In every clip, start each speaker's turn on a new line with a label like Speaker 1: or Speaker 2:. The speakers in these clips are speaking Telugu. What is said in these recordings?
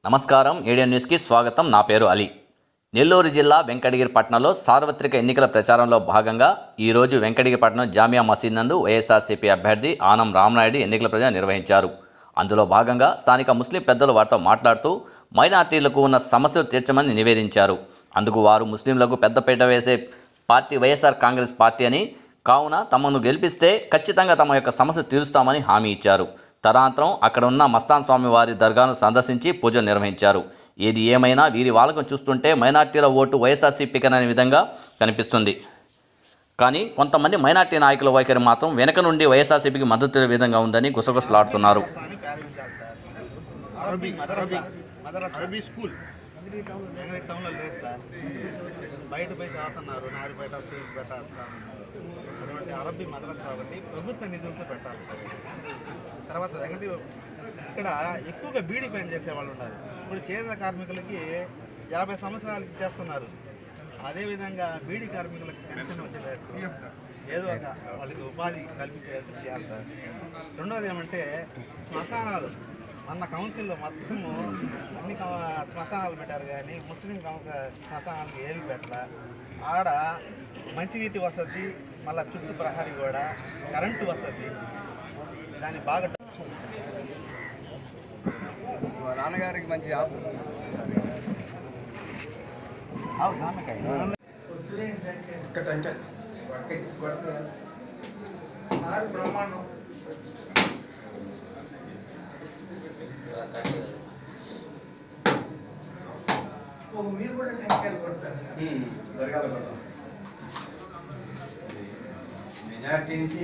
Speaker 1: నమస్కారం, ఏడియన్ న్యూస్కి స్వాగతం. నా పేరు అలీ. నెల్లూరు జిల్లా వెంకటగిరి పట్టణంలో సార్వత్రిక ఎన్నికల ప్రచారంలో భాగంగా ఈరోజు వెంకటగిరి పట్టణం జామియా మసీద్ నందు వైఎస్ఆర్సీపీ అభ్యర్థి ఆనం రామనాయుడు ఎన్నికల ప్రచారం నిర్వహించారు. అందులో భాగంగా స్థానిక ముస్లిం పెద్దలు వారితో మాట్లాడుతూ మైనార్టీలకు ఉన్న సమస్యలు తీర్చమని నివేదించారు. అందుకు వారు ముస్లింలకు పెద్దపీట వేసే పార్టీ వైఎస్ఆర్ కాంగ్రెస్ పార్టీ అని, కావున తమను గెలిపిస్తే ఖచ్చితంగా తమ యొక్క సమస్య తీరుస్తామని హామీ ఇచ్చారు. తదనంతరం అక్కడ ఉన్న మస్తాన్ స్వామి వారి దర్గాను సందర్శించి పూజలు నిర్వహించారు. ఏది ఏమైనా వీరి వాళ్లకు చూస్తుంటే మైనార్టీల ఓటు వైఎస్ఆర్సీపీకి అనే విధంగా కనిపిస్తుంది. కానీ కొంతమంది మైనార్టీ నాయకుల వైఖరి మాత్రం వెనక నుండి వైఎస్ఆర్సీపీకి మద్దతు విధంగా ఉందని గుసగుసలాడుతున్నారు.
Speaker 2: బయట పోయి చదువుతున్నారు, నారిపేట సీట్ పెట్టాలి సార్. అటువంటి అరబీ మద్రసా ఒకటి ప్రభుత్వ నిధులతో పెట్టాలి సార్. తర్వాత ఇక్కడ ఎక్కువగా బీడీ పని చేసే వాళ్ళు ఉన్నారు. ఇప్పుడు చేనేత కార్మికులకి 50 సంవత్సరాలు ఇచ్చేస్తున్నారు. అదేవిధంగా బీడీ కార్మికులకి పెన్షన్ వచ్చేటట్టు ఏదో ఒక వాళ్ళకి ఉపాధి కల్పించేటట్టు చేయాలి సార్. రెండోది ఏమంటే శ్మశానాలు, మన కౌన్సిల్లో మొత్తము అన్ని శ్మశానాలు పెట్టారు, కానీ ముస్లిం శ్మశానాలకు ఏమి పెట్టాల. ఆడ మంచినీటి వసతి, మళ్ళీ చుట్టూ ప్రహరీ కూడా, కరెంటు వసతి, దాన్ని బాగా
Speaker 3: నాన్నగారికి మంచి బ్రహ్మాండం. మీరు కూడా టెంకాయలు కొడతారు,
Speaker 2: మెజార్టీ నుంచి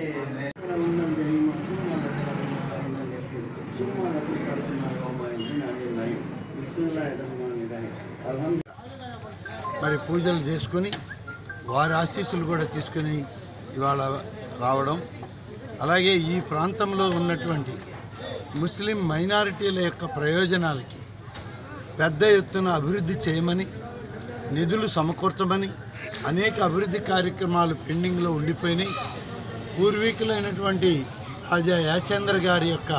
Speaker 4: మరి పూజలు చేసుకొని వారి ఆశీస్సులు కూడా తీసుకుని ఇవాళ రావడం, అలాగే ఈ ప్రాంతంలో ఉన్నటువంటి ముస్లిం మైనారిటీల యొక్క ప్రయోజనాలకి పెద్ద ఎత్తున అభివృద్ధి చేయమని, నిధులు సమకూర్చమని, అనేక అభివృద్ధి కార్యక్రమాలు పెండింగ్లో ఉండిపోయినాయి. పూర్వీకులైనటువంటి రాజా యాచంద్ర గారి యొక్క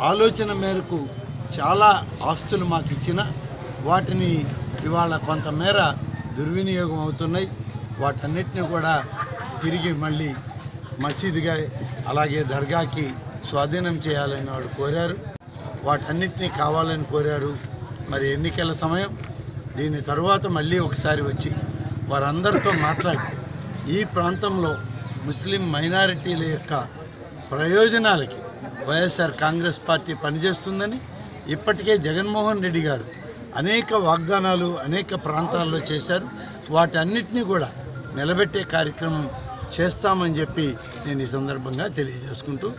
Speaker 4: ఆలోచన మేరకు చాలా ఆస్తులు మాకు ఇచ్చిన వాటిని ఇవాళ కొంతమేర దుర్వినియోగం అవుతున్నాయి. వాటన్నిటిని కూడా తిరిగి మళ్ళీ మసీదుగా అలాగే దర్గాకి స్వాధీనం చేయాలని వాడు కోరారు. వాటన్నిటినీ కావాలని కోరారు. మరి ఎన్నికల సమయం, దీని తరువాత మళ్ళీ ఒకసారి వచ్చి వారందరితో మాట్లాడి ఈ ప్రాంతంలో ముస్లిం మైనారిటీల యొక్క ప్రయోజనాలకి వైఎస్ఆర్ కాంగ్రెస్ పార్టీ పనిచేస్తుందని, ఇప్పటికే జగన్మోహన్ రెడ్డి గారు అనేక వాగ్దానాలు అనేక ప్రాంతాల్లో చేశారు. వాటన్నిటినీ కూడా నిలబెట్టే కార్యక్రమం చేస్తామని చెప్పి నేను ఈ సందర్భంగా తెలియజేసుకుంటూ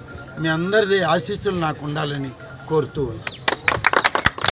Speaker 4: మీ అందరిది ఆశీస్సులు నాకు ఉండాలని కోరుతూ ఉన్నాను.